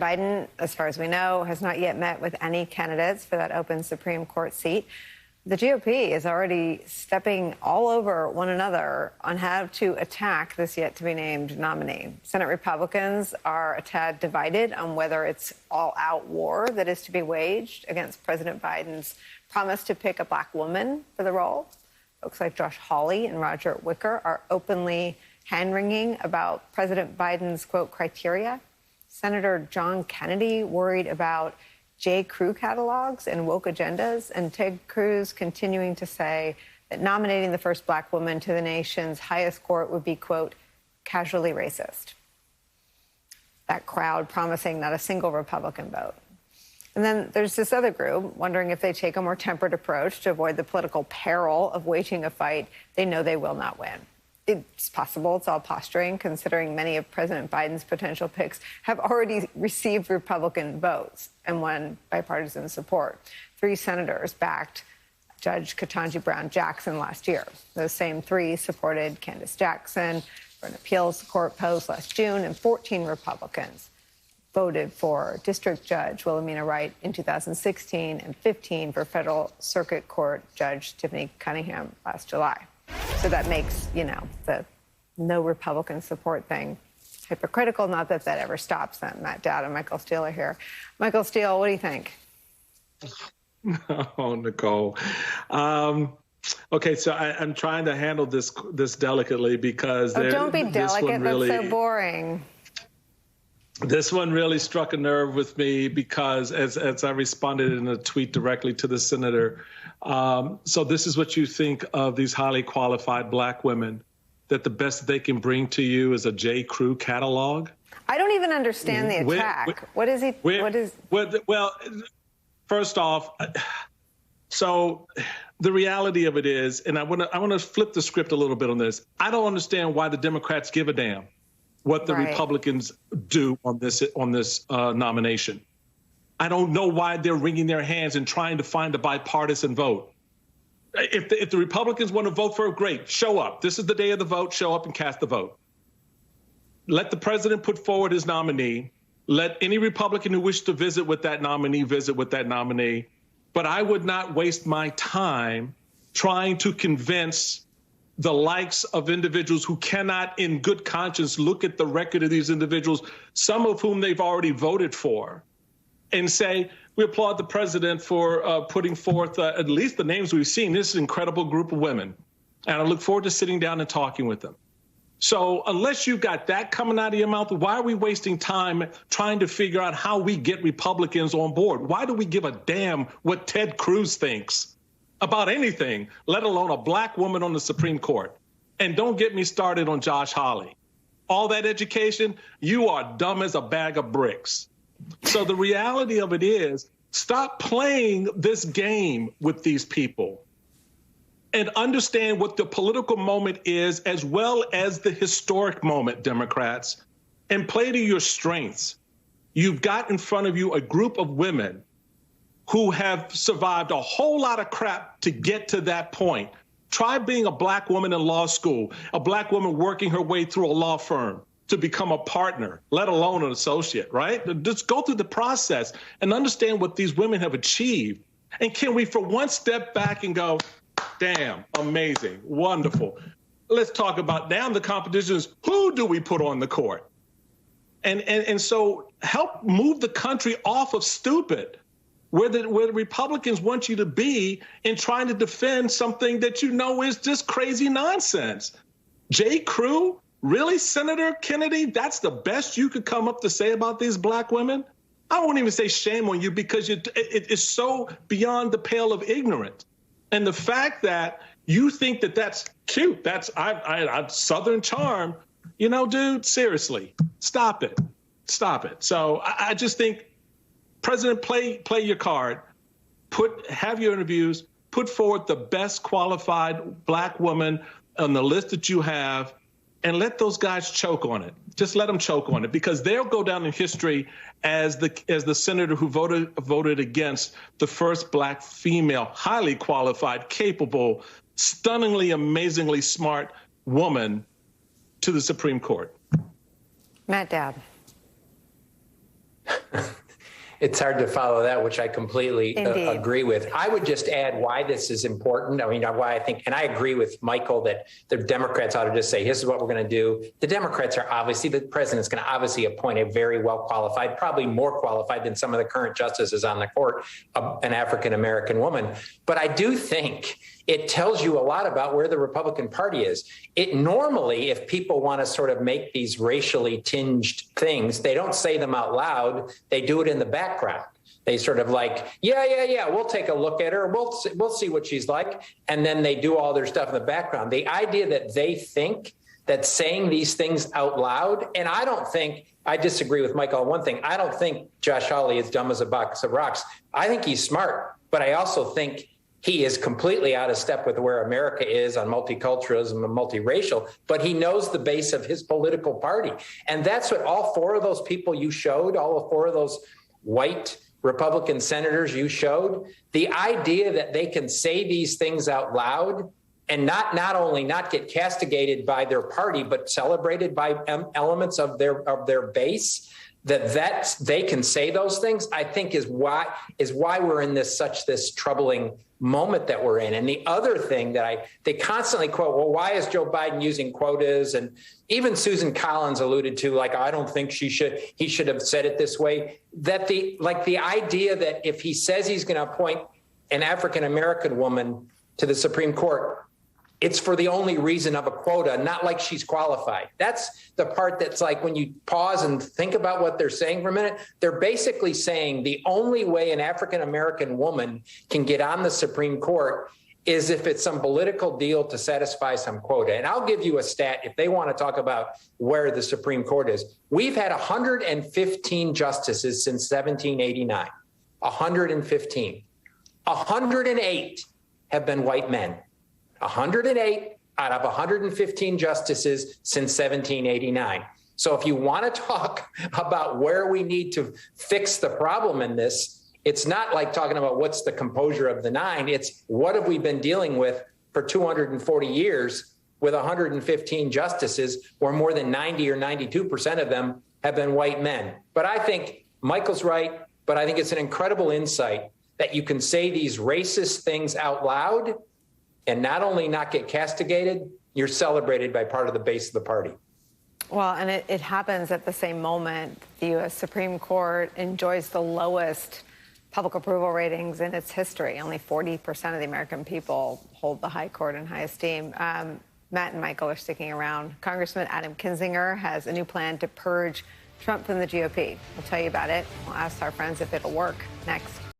Biden, as far as we know, has not yet met with any candidates for that open Supreme Court seat. The GOP is already stepping all over one another on how to attack this yet-to-be-named nominee. Senate Republicans are a tad divided on whether it's all-out war that is to be waged against President Biden's promise to pick a black woman for the role. Folks like Josh Hawley and Roger Wicker are openly hand-wringing about President Biden's, quote, criteria. Senator John Kennedy worried about J. Crew catalogs and woke agendas, and Ted Cruz continuing to say that nominating the first black woman to the nation's highest court would be, quote, casually racist. That crowd promising not a single Republican vote. And then there's this other group wondering if they take a more tempered approach to avoid the political peril of waging a fight they know they will not win. It's possible it's all posturing, considering many of President Biden's potential picks have already received Republican votes and won bipartisan support. 3 senators backed Judge Ketanji Brown Jackson last year. Those same 3 supported Candace Jackson for an appeals court post last June, and 14 Republicans voted for District Judge Wilhelmina Wright in 2016 and 15 for Federal Circuit Court Judge Tiffany Cunningham last July. So that makes, the no Republican support thing hypocritical. Not that that ever stops them. Matt Dowd and Michael Steele are here. Michael Steele, what do you think? Oh, Nicole. Okay, so I'm trying to handle this delicately because don't be delicate. That's so boring. This one really struck a nerve with me because as I responded in a tweet directly to the senator, so this is what you think of these highly qualified black women, that the best they can bring to you is a J. Crew catalog? I don't even understand the attack. Well, first off, so the reality of it is, and I want to flip the script a little bit on this. I don't understand why the Democrats give a damn what the Republicans do on this nomination. I don't know why they're wringing their hands and trying to find a bipartisan vote. If the Republicans want to vote for it, great, show up. This is the day of the vote. Show up and cast the vote. Let the president put forward his nominee. Let any Republican who wishes to visit with that nominee visit with that nominee. But I would not waste my time trying to convince the likes of individuals who cannot in good conscience look at the record of these individuals, some of whom they've already voted for, and say, we applaud the president for putting forth at least the names we've seen. This is an incredible group of women, and I look forward to sitting down and talking with them. So unless you've got that coming out of your mouth, why are we wasting time trying to figure out how we get Republicans on board? Why do we give a damn what Ted Cruz thinks about anything, let alone a black woman on the Supreme Court? And don't get me started on Josh Hawley. All that education, you are dumb as a bag of bricks. So the reality of it is, stop playing this game with these people and understand what the political moment is as well as the historic moment, Democrats, and play to your strengths. You've got in front of you a group of women who have survived a whole lot of crap to get to that point. Try being a black woman in law school, a black woman working her way through a law firm to become a partner, let alone an associate, right? Just go through the process and understand what these women have achieved. And can we, for one, step back and go, damn, amazing, wonderful. Let's talk about now the competition is, who do we put on the court? And so help move the country off of stupid, where the Republicans want you to be in trying to defend something that you know is just crazy nonsense. J. Crew? Really, Senator Kennedy? That's the best you could come up to say about these black women? I won't even say shame on you because it is so beyond the pale of ignorance. And the fact that you think that that's cute, that's I Southern charm, dude, seriously, stop it. Stop it. So I just think, President, play your card, have your interviews, put forward the best qualified black woman on the list that you have, and let those guys choke on it. Just let them choke on it, because they'll go down in history as the senator who voted against the first black female, highly qualified, capable, stunningly, amazingly smart woman to the Supreme Court. Matt Dowd. It's hard to follow that, which I completely agree with. I would just add why this is important. I mean, why I think, and I agree with Michael that the Democrats ought to just say, this is what we're going to do. The Democrats are obviously, the president's going to obviously appoint a very well qualified, probably more qualified than some of the current justices on the court, an African-American woman. But I do think it tells you a lot about where the Republican Party is. It normally, if people want to sort of make these racially tinged things, they don't say them out loud. They do it in the background. They sort of like, yeah, we'll take a look at her. We'll see what she's like. And then they do all their stuff in the background. The idea that they think that saying these things out loud, and I disagree with Michael on one thing. I don't think Josh Hawley is dumb as a box of rocks. I think he's smart, but I also think he is completely out of step with where America is on multiculturalism and multiracial, but he knows the base of his political party. And that's what all four of those people you showed, all four of those white Republican senators you showed, the idea that they can say these things out loud and not only not get castigated by their party, but celebrated by elements of their base, that they can say those things, I think is why we're in this troubling moment that we're in. And the other thing that they constantly quote, well, why is Joe Biden using quotas? And even Susan Collins alluded to, like, I don't think he should have said it this way. That the idea that if he says he's going to appoint an African-American woman to the Supreme Court, it's for the only reason of a quota, not like she's qualified. That's the part that's like, when you pause and think about what they're saying for a minute, they're basically saying the only way an African-American woman can get on the Supreme Court is if it's some political deal to satisfy some quota. And I'll give you a stat if they want to talk about where the Supreme Court is. We've had 115 justices since 1789, 115. 108 have been white men. 108 out of 115 justices since 1789. So if you want to talk about where we need to fix the problem in this, it's not like talking about what's the composure of the nine. It's what have we been dealing with for 240 years with 115 justices, where more than 90 or 92% of them have been white men. But I think Michael's right, but I think it's an incredible insight that you can say these racist things out loud and not only not get castigated, you're celebrated by part of the base of the party. Well, and it happens at the same moment the U.S. Supreme Court enjoys the lowest public approval ratings in its history. Only 40% of the American people hold the high court in high esteem. Matt and Michael are sticking around. Congressman Adam Kinzinger has a new plan to purge Trump from the GOP. We'll tell you about it. We'll ask our friends if it'll work next.